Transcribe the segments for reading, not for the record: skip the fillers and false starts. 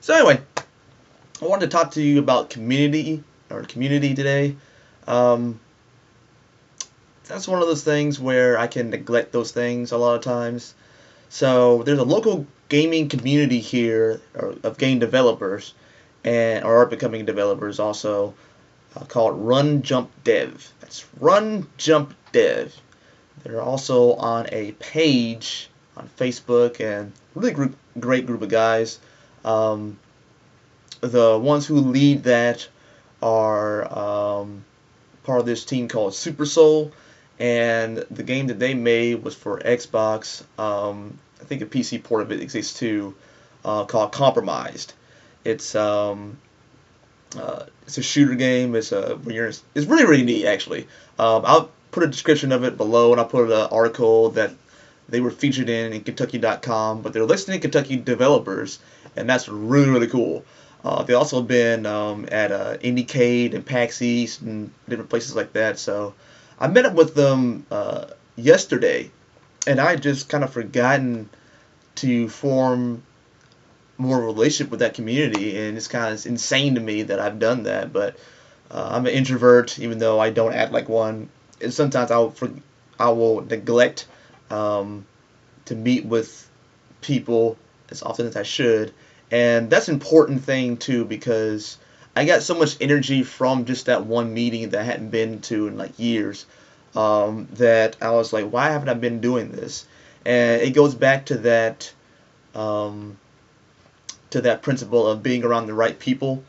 So anyway, I wanted to talk to you about community today. Um, that's one of those things where I can neglect those things a lot of times. So there's a local gaming community here of game developers and or becoming developers also called Run Jump Dev. That's Run Jump Dev. They're also on a page on Facebook and really great group of guys. Um, the ones who lead that are part of this team called Super Soul, and the game that they made was for Xbox. I think a PC port of it exists too, called Compromised. It's it's a shooter game. It's really neat actually. I'll put a description of it below, and I'll put an article that they were featured in Kentucky.com. But they're listed in Kentucky developers, and that's really cool. They've also been at IndieCade and PAX East and different places like that. So I met up with them yesterday, and I had just kind of forgotten to form more of a relationship with that community, and it's kind of insane to me that I've done that. But I'm an introvert, even though I don't act like one. And sometimes I will neglect to meet with people as often as I should, and that's an important thing too because I got so much energy from just that one meeting that I hadn't been to in like years, that I was like, why haven't I been doing this? And it goes back um, to that principle of being around the right people.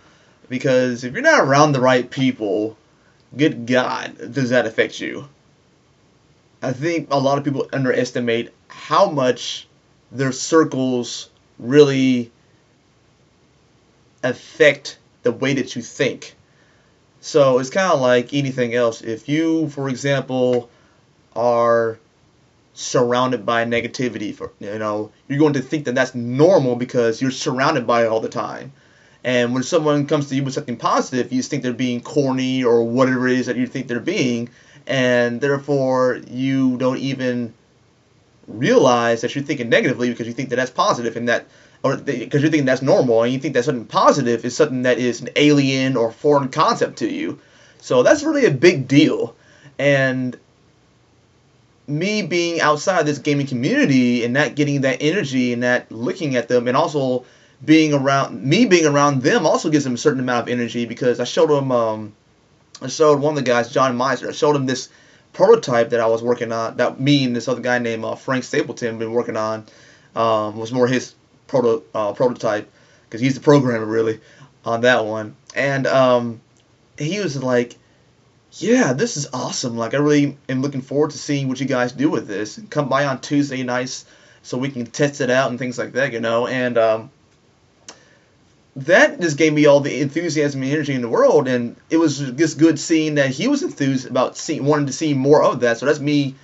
Because if you're not around the right people, good God, does that affect you? I think a lot of people underestimate how much their circles really affect the way that you think. So it's kind of like anything else. If you, for example, are surrounded by negativity, you're going to think that that's normal because you're surrounded by it all the time. And when someone comes to you with something positive, you just think they're being corny or whatever it is that you think they're being, and therefore you don't even realize that you're thinking negatively because you think that that's positive, and that, or because you're thinking that's normal, and you think that something positive is something that is an alien or foreign concept to you. So that's really a big deal. And me being outside this gaming community and not getting that energy and not looking at them, and also being around them also gives them a certain amount of energy, because I showed one of the guys, John Meiser, I showed him this prototype that I was working on, that me and this other guy named Frank Stapleton been working on. Was more his prototype, because he's the programmer really on that one. And he was like, yeah, this is awesome. Like, I really am looking forward to seeing what you guys do with this. And come by on Tuesday nights so we can test it out and things like that, And that just gave me all the enthusiasm and energy in the world. And it was just good seeing that he was enthused about wanting to see more of that. So that's me,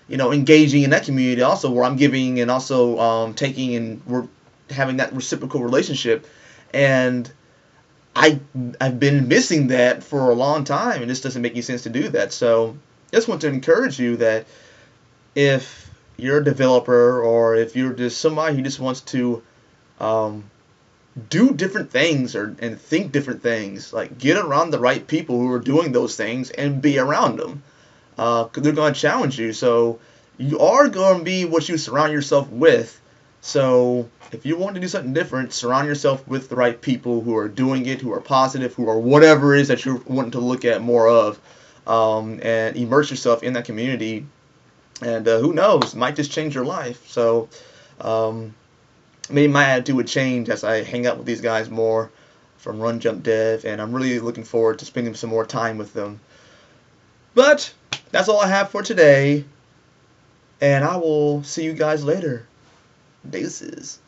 engaging in that community also, where I'm giving and also taking, and we're having that reciprocal relationship. And I've been missing that for a long time, and this doesn't make any sense to do that. So I just want to encourage you that if you're a developer, or if you're just somebody who just wants to do different things and think different things, like, get around the right people who are doing those things and be around them. 'Cause they're going to challenge you. So you are going to be what you surround yourself with. So if you want to do something different, surround yourself with the right people who are doing it, who are positive, who are whatever it is that you're wanting to look at more of, and immerse yourself in that community. And who knows, it might just change your life. So maybe my attitude would change as I hang out with these guys more from Run Jump Dev, and I'm really looking forward to spending some more time with them. But that's all I have for today, and I will see you guys later. Deuces.